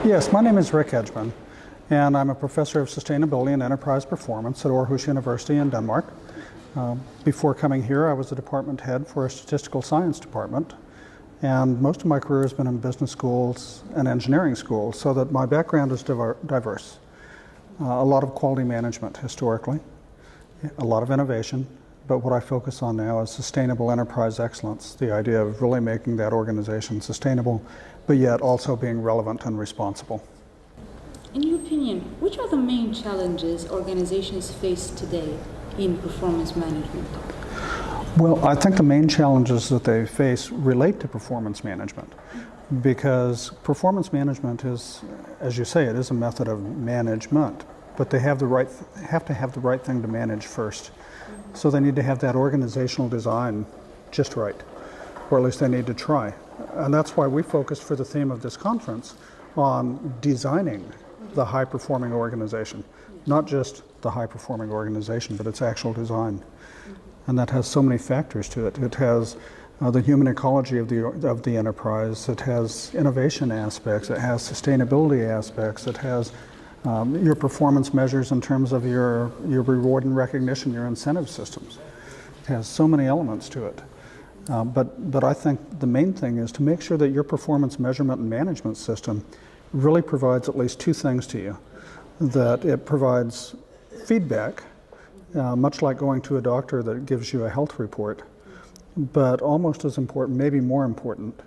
Yes, my name is Rick Edgeman, and I'm a professor of sustainability and enterprise performance at Aarhus University in Denmark. Before coming here, I was the department head for a statistical science department, and most of my career has been in business schools and engineering schools, so that my background is diverse. A lot of quality management historically, a lot of innovation, but what I focus on now is sustainable enterprise excellence, the idea of really making that organization sustainable, but yet also being relevant and responsible. In your opinion, which are the main challenges organizations face today in performance management? Well, I think the main challenges that they face relate to performance management, because performance management is, as you say, it is a method of management, but they have to have the right thing to manage first. So they need to have that organizational design just right, or at least they need to try. And that's why we focus for the theme of this conference on designing the high-performing organization, not just the high-performing organization, but its actual design. And that has so many factors to it. It has the human ecology of the enterprise, it has innovation aspects, it has sustainability aspects, it has your performance measures in terms of your reward and recognition, your incentive systems. It has so many elements to it. But I think the main thing is to make sure that your performance measurement and management system really provides at least two things to you. That it provides feedback, much like going to a doctor that gives you a health report, but almost as important, maybe more important,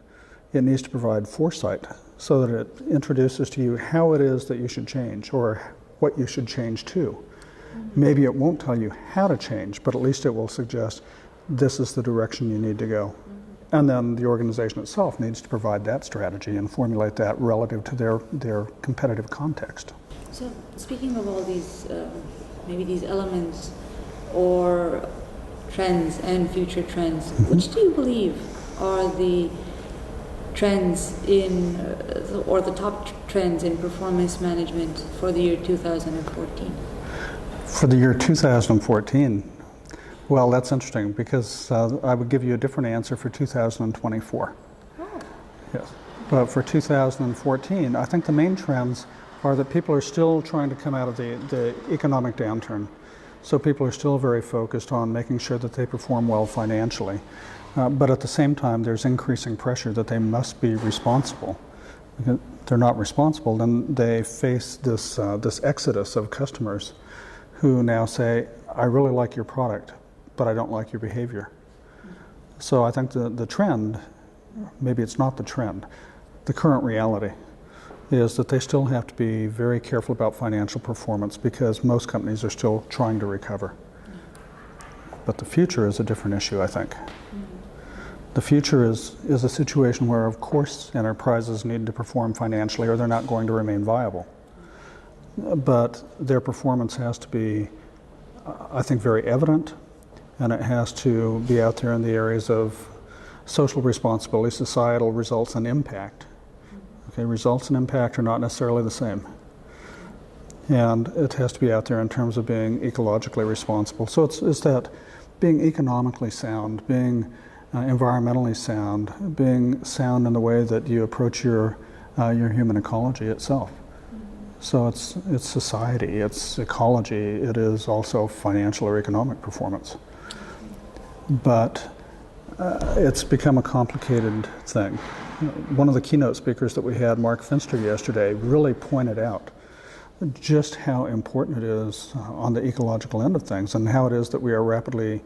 it needs to provide foresight so that it introduces to you how it is that you should change or what you should change to. Maybe it won't tell you how to change, but at least it will suggest this is the direction you need to go. And then the organization itself needs to provide that strategy and formulate that relative to their competitive context. So speaking of all these, maybe these elements or trends and future trends, which do you believe are the trends or the top trends in performance management for the year 2014? For the year 2014, well, that's interesting because I would give you a different answer for 2024. Oh. Yes. But for 2014, I think the main trends are that people are still trying to come out of the economic downturn. So people are still very focused on making sure that they perform well financially. But at the same time, there's increasing pressure that they must be responsible. If they're not responsible, then they face this exodus of customers who now say, I really like your product, but I don't like your behavior. So I think the trend, maybe it's not the trend, the current reality is that they still have to be very careful about financial performance because most companies are still trying to recover. But the future is a different issue, I think. The future is a situation where, of course, enterprises need to perform financially or they're not going to remain viable. But their performance has to be, I think, very evident, and it has to be out there in the areas of social responsibility, societal results, and impact. Okay, results and impact are not necessarily the same. And it has to be out there in terms of being ecologically responsible. So it's that being economically sound, being environmentally sound, being sound in the way that you approach your human ecology itself. So it's society, it's ecology, it is also financial or economic performance. But it's become a complicated thing. One of the keynote speakers that we had, Mark Finster, yesterday, really pointed out just how important it is on the ecological end of things and how it is that we are rapidly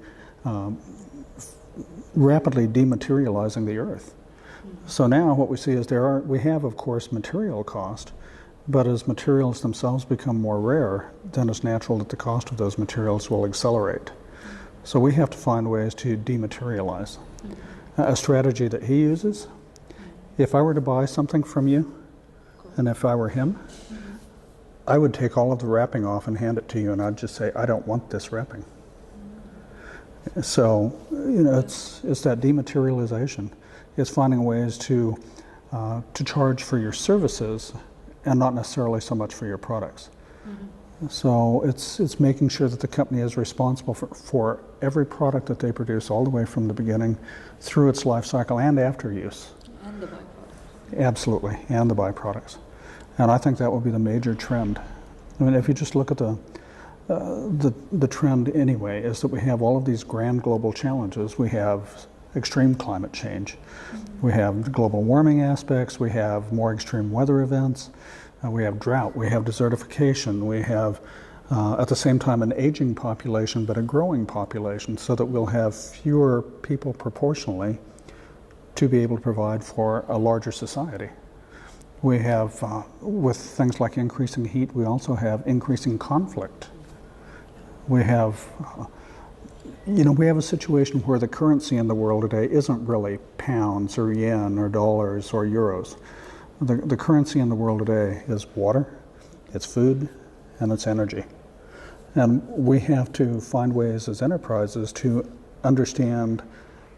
dematerializing the earth. So now what we see is we have, of course, material cost, but as materials themselves become more rare, then it's natural that the cost of those materials will accelerate. So we have to find ways to dematerialize. A strategy that he uses, if I were to buy something from you, and if I were him, I would take all of the wrapping off and hand it to you, and I'd just say, I don't want this wrapping. So, it's that dematerialization. It's finding ways to charge for your services and not necessarily so much for your products. So it's making sure that the company is responsible for every product that they produce all the way from the beginning through its life cycle and after use. And the byproducts. Absolutely, and the byproducts. And I think that will be the major trend. I mean, if you just look at the trend anyway, is that we have all of these grand global challenges. We have extreme climate change. We have global warming aspects. We have more extreme weather events. We have drought. We have desertification. We have, at the same time, an aging population, but a growing population, so that we'll have fewer people proportionally to be able to provide for a larger society. We have, with things like increasing heat, we also have increasing conflict. We have, we have a situation where the currency in the world today isn't really pounds or yen or dollars or euros. The currency in the world today is water, it's food, and it's energy. And we have to find ways as enterprises to understand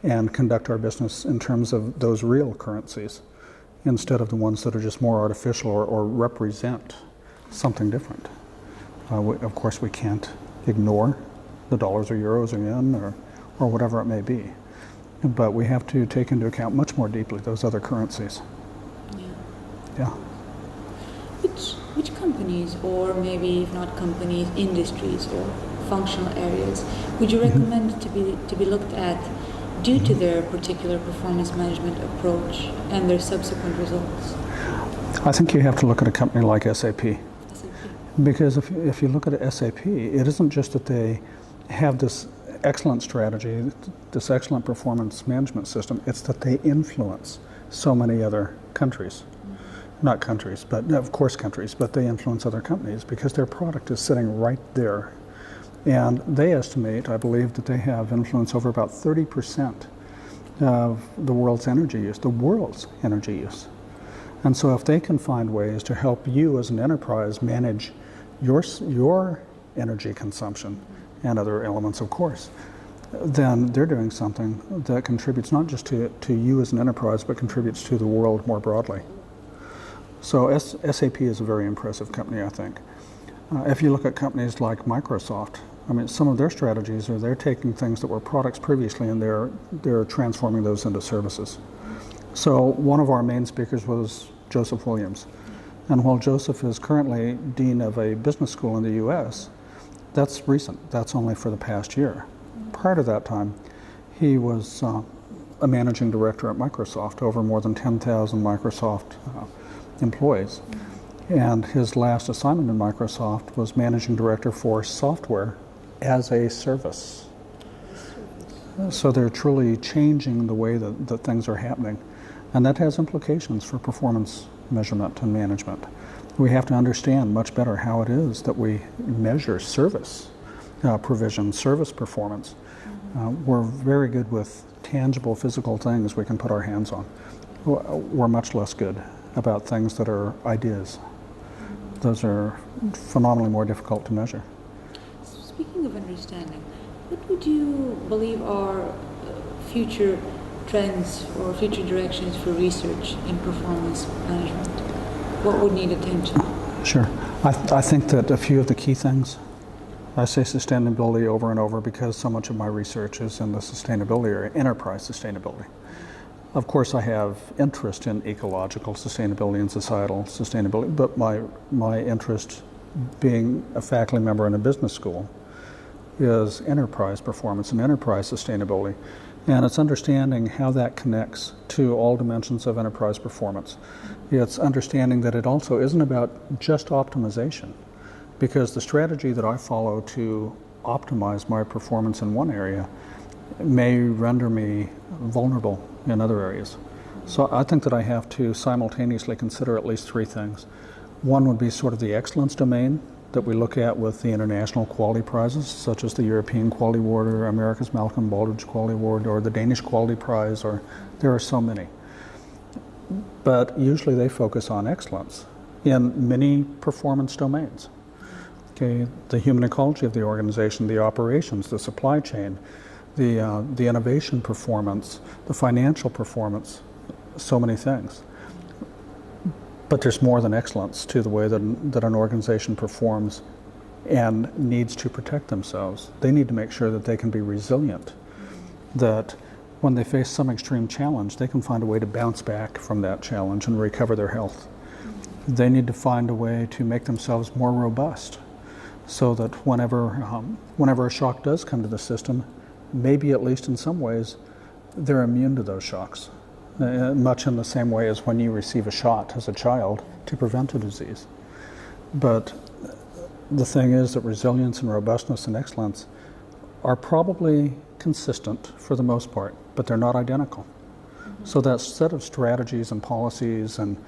and conduct our business in terms of those real currencies, instead of the ones that are just more artificial or represent something different. Of course, we can't ignore the dollars or euros or yen or whatever it may be. But we have to take into account much more deeply those other currencies. Yeah. Which companies, or maybe if not companies, industries or functional areas, would you recommend to be looked at due to their particular performance management approach and their subsequent results? I think you have to look at a company like SAP. Because if you look at SAP, it isn't just that they have this excellent strategy, this excellent performance management system, it's that they influence so many other countries. Not countries, but of course countries, but they influence other companies because their product is sitting right there. And they estimate, I believe, that they have influence over about 30% of the world's energy use, And so if they can find ways to help you as an enterprise manage your energy consumption and other elements, of course, then they're doing something that contributes not just to you as an enterprise, but contributes to the world more broadly. So SAP is a very impressive company, I think. If you look at companies like Microsoft, I mean, some of their strategies are they're taking things that were products previously and they're transforming those into services. So one of our main speakers was Joseph Williams. And while Joseph is currently dean of a business school in the US, that's recent. That's only for the past year. Prior to that time, he was a managing director at Microsoft, over more than 10,000 Microsoft employees. And his last assignment in Microsoft was managing director for software as a service. So they're truly changing the way that things are happening. And that has implications for performance measurement and management. We have to understand much better how it is that we measure service provision, service performance. We're very good with tangible physical things we can put our hands on. We're much less good about things that are ideas. Those are phenomenally more difficult to measure. Speaking of understanding, what would you believe are future trends or future directions for research in performance management? What would need attention? Sure. I think that a few of the key things, I say sustainability over and over because so much of my research is in the sustainability area, enterprise sustainability. Of course, I have interest in ecological sustainability and societal sustainability, but my interest, being a faculty member in a business school, is enterprise performance and enterprise sustainability. And it's understanding how that connects to all dimensions of enterprise performance. It's understanding that it also isn't about just optimization, because the strategy that I follow to optimize my performance in one area may render me vulnerable in other areas. So I think that I have to simultaneously consider at least three things. One would be sort of the excellence domain that we look at with the international quality prizes, such as the European Quality Award or America's Malcolm Baldrige Quality Award or the Danish Quality Prize, or there are so many. But usually they focus on excellence in many performance domains. Okay, the human ecology of the organization, the operations, the supply chain, the innovation performance, the financial performance, so many things. But there's more than excellence to the way that an organization performs and needs to protect themselves. They need to make sure that they can be resilient, that when they face some extreme challenge, they can find a way to bounce back from that challenge and recover their health. They need to find a way to make themselves more robust so that whenever a shock does come to the system, maybe at least in some ways, they're immune to those shocks, much in the same way as when you receive a shot as a child to prevent a disease. But the thing is that resilience and robustness and excellence are probably consistent for the most part, but they're not identical. So that set of strategies and policies and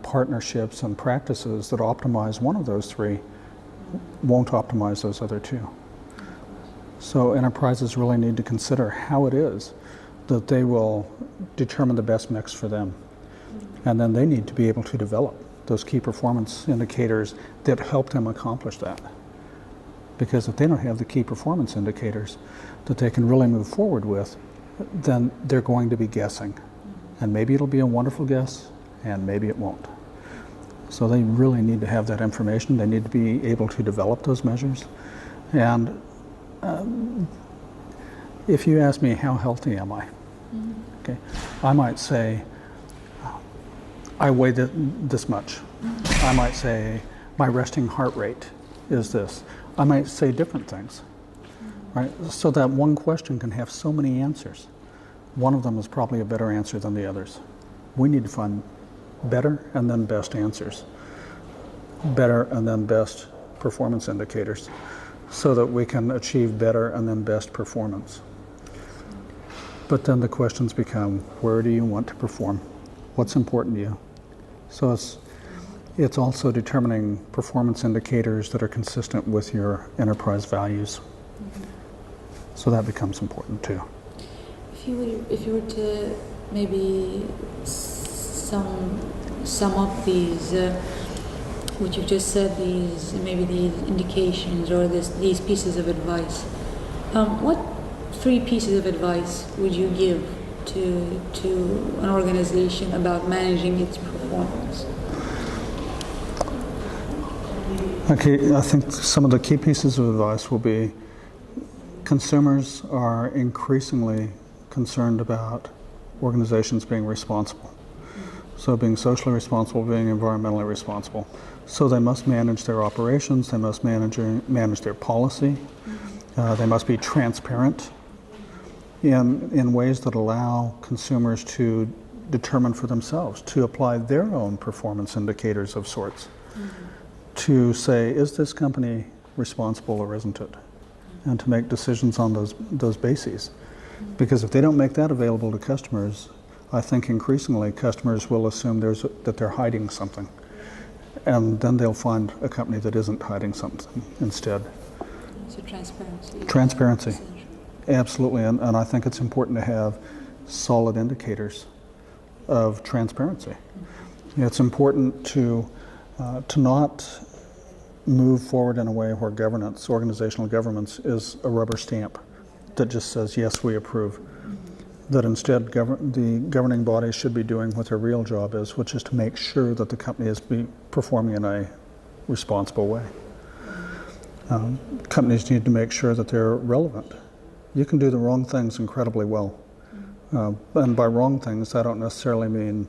partnerships and practices that optimize one of those three won't optimize those other two. So enterprises really need to consider how it is that they will determine the best mix for them. And then they need to be able to develop those key performance indicators that help them accomplish that. Because if they don't have the key performance indicators that they can really move forward with, then they're going to be guessing. And maybe it'll be a wonderful guess, and maybe it won't. So they really need to have that information. They need to be able to develop those measures. And if you ask me, how healthy am I? Okay, I might say, I weigh this much. I might say, my resting heart rate is this. I might say different things, right? So that one question can have so many answers. One of them is probably a better answer than the others. We need to find better and then best answers. Better and then best performance indicators so that we can achieve better and then best performance. But then the questions become, where do you want to perform? What's important to you? So it's also determining performance indicators that are consistent with your enterprise values. So that becomes important too. If you were to maybe sum up these, what you've just said, these indications or these pieces of advice, what 3 pieces of advice would you give to an organization about managing its performance? Okay, I think some of the key pieces of advice will be consumers are increasingly concerned about organizations being responsible. So being socially responsible, being environmentally responsible. So they must manage their operations, they must manage their policy, they must be transparent in ways that allow consumers to determine for themselves, to apply their own performance indicators of sorts, to say, is this company responsible or isn't it? And to make decisions on those bases. Because if they don't make that available to customers, I think increasingly customers will assume that they're hiding something. And then they'll find a company that isn't hiding something instead. So transparency. Transparency. Absolutely. And I think it's important to have solid indicators of transparency. It's important to not move forward in a way where governance, organizational governance, is a rubber stamp that just says, yes, we approve. That instead the governing bodies should be doing what their real job is, which is to make sure that the company is performing in a responsible way. Companies need to make sure that they're relevant. You can do the wrong things incredibly well. And by wrong things, I don't necessarily mean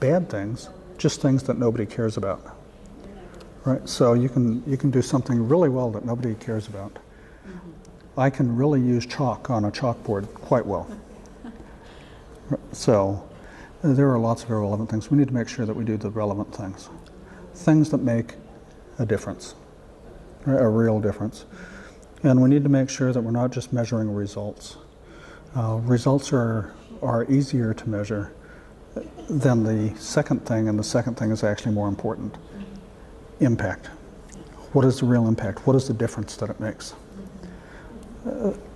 bad things, just things that nobody cares about. Right? So you can do something really well that nobody cares about. I can really use chalk on a chalkboard quite well. So there are lots of irrelevant things. We need to make sure that we do the relevant things. Things that make a difference, a real difference. And we need to make sure that we're not just measuring results. Results are easier to measure than the second thing, and the second thing is actually more important. Impact. What is the real impact? What is the difference that it makes?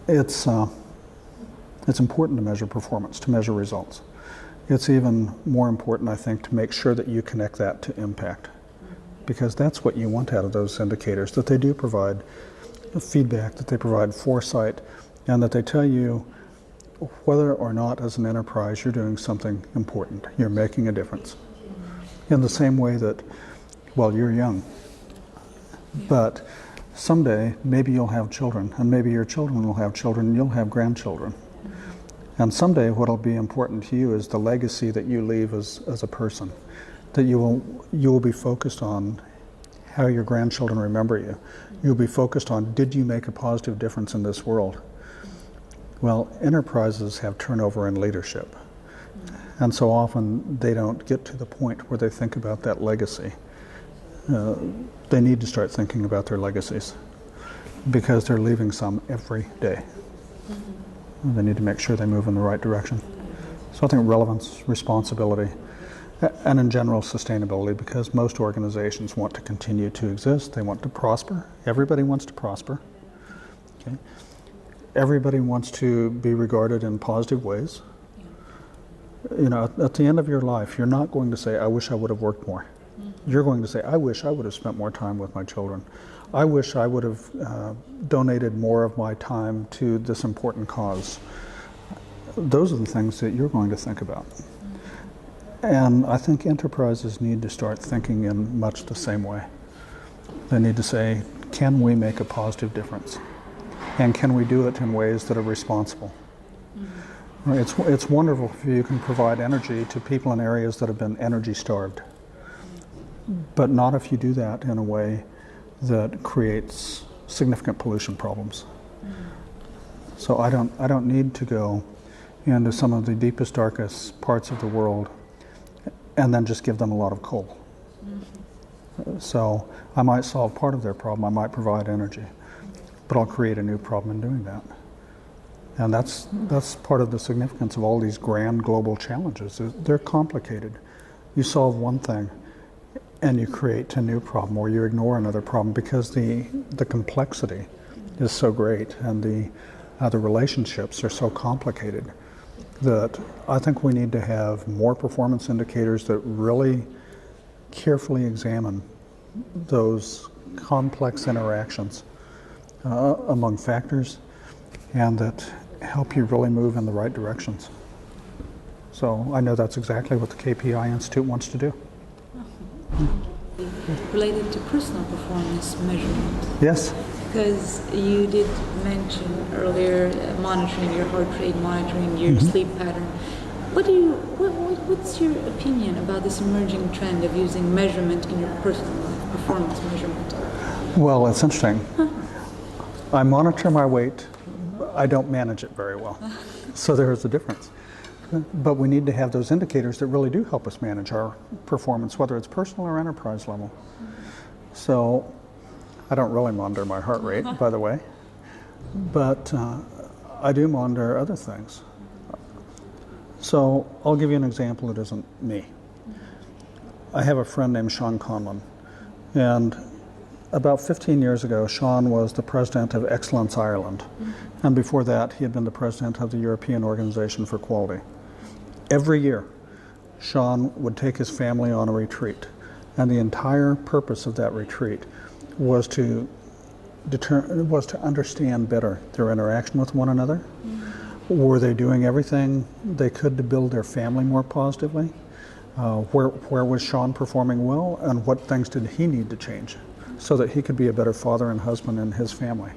It's important to measure performance, to measure results. It's even more important, I think, to make sure that you connect that to impact, because that's what you want out of those indicators, that they do provide feedback, that they provide foresight, and that they tell you whether or not as an enterprise you're doing something important, you're making a difference. In the same way that, well, you're young, but someday maybe you'll have children, and maybe your children will have children, and you'll have grandchildren. And someday what'll be important to you is the legacy that you leave as a person. that you will be focused on how your grandchildren remember you. You'll be focused on, did you make a positive difference in this world? Well, enterprises have turnover in leadership. And so often they don't get to the point where they think about that legacy. They need to start thinking about their legacies because they're leaving some every day. They need to make sure they move in the right direction. So I think relevance, responsibility, and in general sustainability, because most organizations want to continue to exist. They want to prosper. Everybody wants to prosper. Okay? Everybody wants to be regarded in positive ways. You know, at the end of your life, you're not going to say, I wish I would have worked more. You're going to say, I wish I would have spent more time with my children. I wish I would have donated more of my time to this important cause. Those are the things that you're going to think about. And I think enterprises need to start thinking in much the same way. They need to say, can we make a positive difference? And can we do it in ways that are responsible? It's wonderful if you can provide energy to people in areas that have been energy starved, but not if you do that in a way that creates significant pollution problems. So I don't need to go into some of the deepest, darkest parts of the world and then just give them a lot of coal. So I might solve part of their problem, I might provide energy, but I'll create a new problem in doing that. And that's part of the significance of all these grand global challenges. They're complicated. You solve one thing and you create a new problem, or you ignore another problem because the complexity is so great and the relationships are so complicated that I think we need to have more performance indicators that really carefully examine those complex interactions among factors and that help you really move in the right directions. So I know that's exactly what the KPI Institute wants to do. Related to personal performance measurement. Yes. Because you did mention earlier monitoring your heart rate, monitoring your sleep pattern. What's your opinion about this emerging trend of using measurement in your personal life, performance measurement? Well, it's interesting. I monitor my weight. I don't manage it very well. So there is a difference. But we need to have those indicators that really do help us manage our performance, whether it's personal or enterprise level. So I don't really monitor my heart rate, by the way, but I do monitor other things. So I'll give you an example that isn't me. I have a friend named Sean Conlon, and about 15 years ago, Sean was the president of Excellence Ireland, and before that, he had been the president of the European Organization for Quality. Every year, Sean would take his family on a retreat, and the entire purpose of that retreat was to understand better their interaction with one another. Were they doing everything they could to build their family more positively? Where was Sean performing well, and what things did he need to change so that he could be a better father and husband in his family?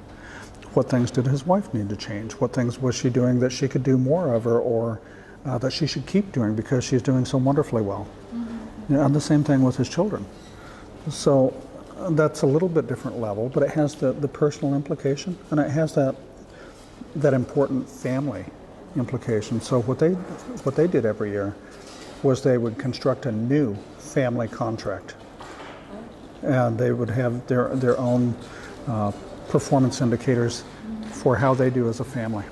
What things did his wife need to change? What things was she doing that she could do more of, or that she should keep doing because she's doing so wonderfully well? And the same thing with his children. So that's a little bit different level, but it has the personal implication, and it has that important family implication. So what they did every year was they would construct a new family contract, and they would have their own performance indicators for how they do as a family.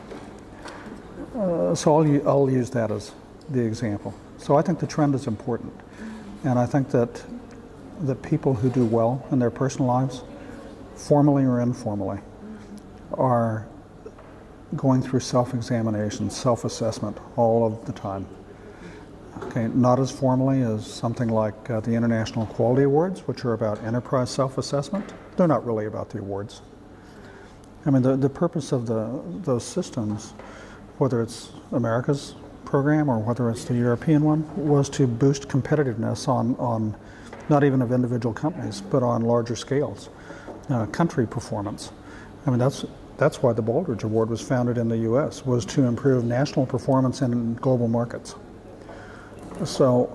So I'll use that as the example. So I think the trend is important, and I think that the people who do well in their personal lives, formally or informally, are going through self-examination, self-assessment all of the time. Okay, not as formally as something like the International Quality Awards, which are about enterprise self-assessment. They're not really about the awards. I mean, the purpose of those systems, whether it's America's program or whether it's the European one, was to boost competitiveness on not even of individual companies, but on larger scales, country performance. I mean, that's why the Baldrige Award was founded in the U.S., was to improve national performance in global markets. So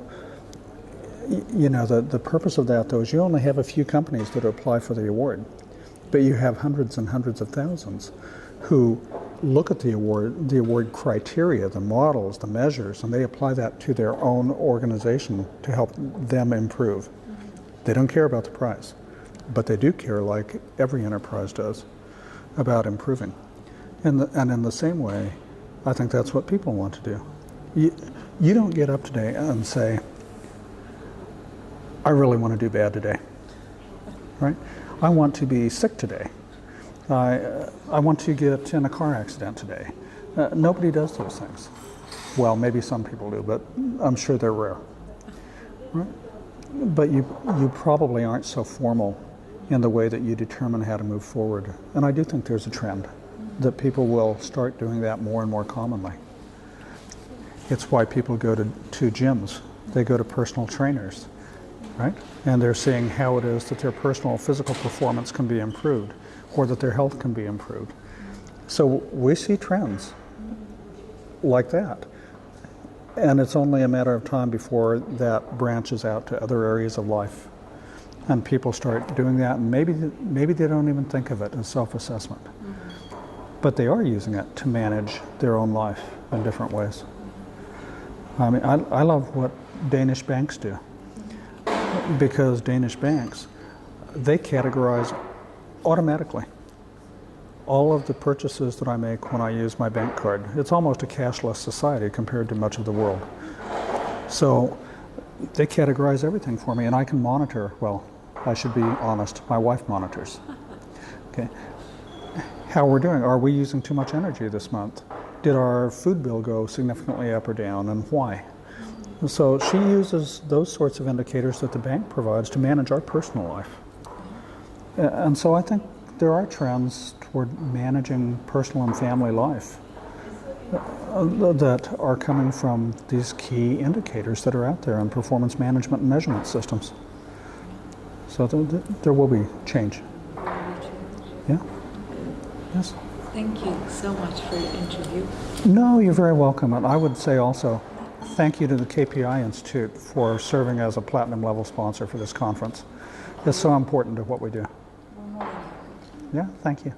You know, the purpose of that, though, is you only have a few companies that apply for the award, but you have hundreds and hundreds of thousands who look at the award criteria, the models, the measures, and they apply that to their own organization to help them improve. They don't care about the prize, but they do care, like every enterprise does, about improving. And in the same way, I think that's what people want to do. You don't get up today and say, I really want to do bad today, right? I want to be sick today. I want to get in a car accident today. Nobody does those things. Well, maybe some people do, but I'm sure they're rare. Right? But you probably aren't so formal in the way that you determine how to move forward. And I do think there's a trend that people will start doing that more and more commonly. It's why people go to gyms. They go to personal trainers, right? And they're seeing how it is that their personal physical performance can be improved, or that their health can be improved. So we see trends like that. And it's only a matter of time before that branches out to other areas of life. And people start doing that, and maybe they don't even think of it as self-assessment. But they are using it to manage their own life in different ways. I mean, I love what Danish banks do, because Danish banks, they categorize automatically all of the purchases that I make when I use my bank card. It's almost a cashless society compared to much of the world. So they categorize everything for me, and I can monitor. Well, I should be honest, my wife monitors. Okay, how we're doing. Are we using too much energy this month? Did our food bill go significantly up or down, and why? So she uses those sorts of indicators that the bank provides to manage our personal life. And so I think there are trends toward managing personal and family life that are coming from these key indicators that are out there in performance management and measurement systems. So there will be change. Yeah. Yes. Thank you so much for your interview. No, you're very welcome. And I would say also, thank you to the KPI Institute for serving as a platinum level sponsor for this conference. It's so important to what we do. Yeah, thank you.